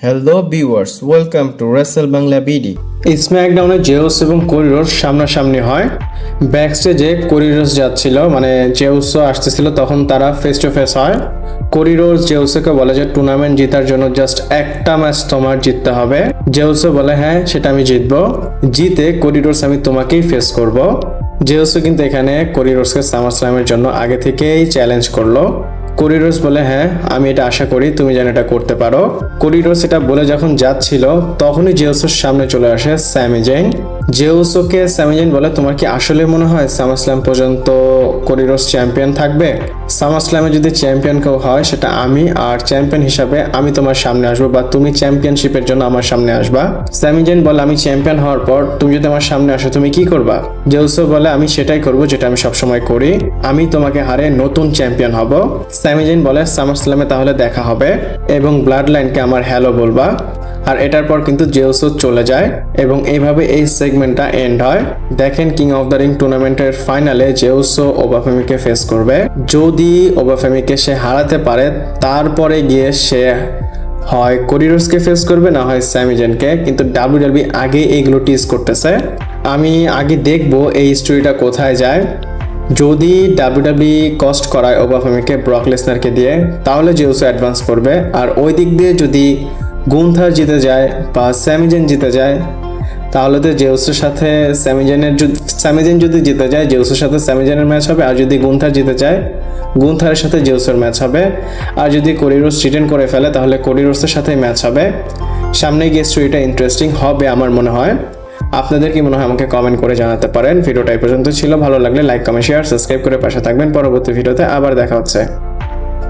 Hello viewers, welcome to wrestle Bangla BD. স্ম্যাকডাউনে Zeus এবং কোরিডোর সামনাসামনি হয়। ব্যাক স্টেজে কোরিডোর যাচ্ছিল, মানে জেউসও আসতেছিল, তখন তারা ফেস টু ফেস হয়। কোরিডোর জেউসকে বলে যে টুর্নামেন্ট জেতার জন্য জাস্ট একটা ম্যাচ তোমার জিততে হবে। জেউসও বলে হ্যাঁ, সেটা আমি জিতবো, জিতে কোরিডোরস আমি তোমাকেই ফেস করব। জেউসও কিন্তু এখানে কোরিডোরসকে সামারস্ল্যামের জন্য আগে থেকেই চ্যালেঞ্জ করলো। কোরিডোরস বলে হ্যাঁ, আমি এটা আশা করি তুমি যেন এটা করতে পারো। কোরিডোরস এটা বলে যখন যাচ্ছিল তখনই জেউসের সামনে চলে আসে স্যামি জেইন। জেউসোকে স্যামি জেইন বলে তোমার কি আসলে মনে হয় সামারস্ল্যাম পর্যন্ত কোরিডোরস চ্যাম্পিয়ন থাকবে? সামারস্ল্যামে যদি চ্যাম্পিয়ন কেউ হয় সেটা আমি, আর চ্যাম্পিয়ন হিসাবে আমি তোমার সামনে আসবো বা তুমি চ্যাম্পিয়নশিপের জন্য আমার সামনে আসবা। স্যামি জেইন বলে আমি চ্যাম্পিয়ন হওয়ার পর তুমি যদি আমার সামনে আসো তুমি কি করবা? জেউসো বলে আমি সেটাই করব যেটা আমি সবসময় করি, আমি তোমাকে হারে নতুন চ্যাম্পিয়ন হব। স্যামি জেইন বলে সামারস্ল্যামে তাহলে দেখা হবে এবং ব্লাড লাইনকে আমার হ্যালো বলবা। আর এটার পর কিন্তু জেউসো চলে যায় এবং এইভাবে এই সেগমেন্টটা এন্ড হয়। দেখেন কিং অফ দ্য রিং টুর্নামেন্টের ফাইনালে জেউসো ওবাফেমিকে ফেস করবে। যদি ওবাফেমিকে সে হারাতে পারে তারপরে গিয়ে সে হয় কোরিডোরসকে ফেস করবে, না হয় স্যামি জেইনকে। কিন্তু ডাব্লিউডাব্লিউই আগে এইগুলো টিজ করতেছে। আমি আগে দেখবো এই স্টোরিটা কোথায় যায়। যদি ডাব্লিউডাব্লিউই কস্ট করায় ওবাফেমিকে ব্রক লেসনারকে দিয়ে, তাহলে জেউসো অ্যাডভান্স করবে। আর ওই দিক দিয়ে যদি গুন্থার জিতে যায় বা স্যামি জেইন জিতে যায়, তাহলে তো জেউসের সাথে স্যামি জেইন যদি জিতে যায় জেউসের সাথে স্যামি জেইনের ম্যাচ হবে। আর যদি গুন্থার জিতে যায় গুন্থারের সাথে জেউসের ম্যাচ হবে। আর যদি কোরিডোরস রিটেন করে ফেলে তাহলে কোরিডোরসের সাথে ম্যাচ হবে। সামনে গিয়ে স্টোরিটা ইন্টারেস্টিং হবে আমার মনে হয়। আপনাদের কি মনে হয় আমাকে কমেন্ট করে জানাতে পারেন। ভিডিওটা এই পর্যন্ত ছিল, ভালো লাগলে লাইক কমেন্ট শেয়ার সাবস্ক্রাইব করে পাশে থাকবেন। পরবর্তী ভিডিওতে আবার দেখা হচ্ছে।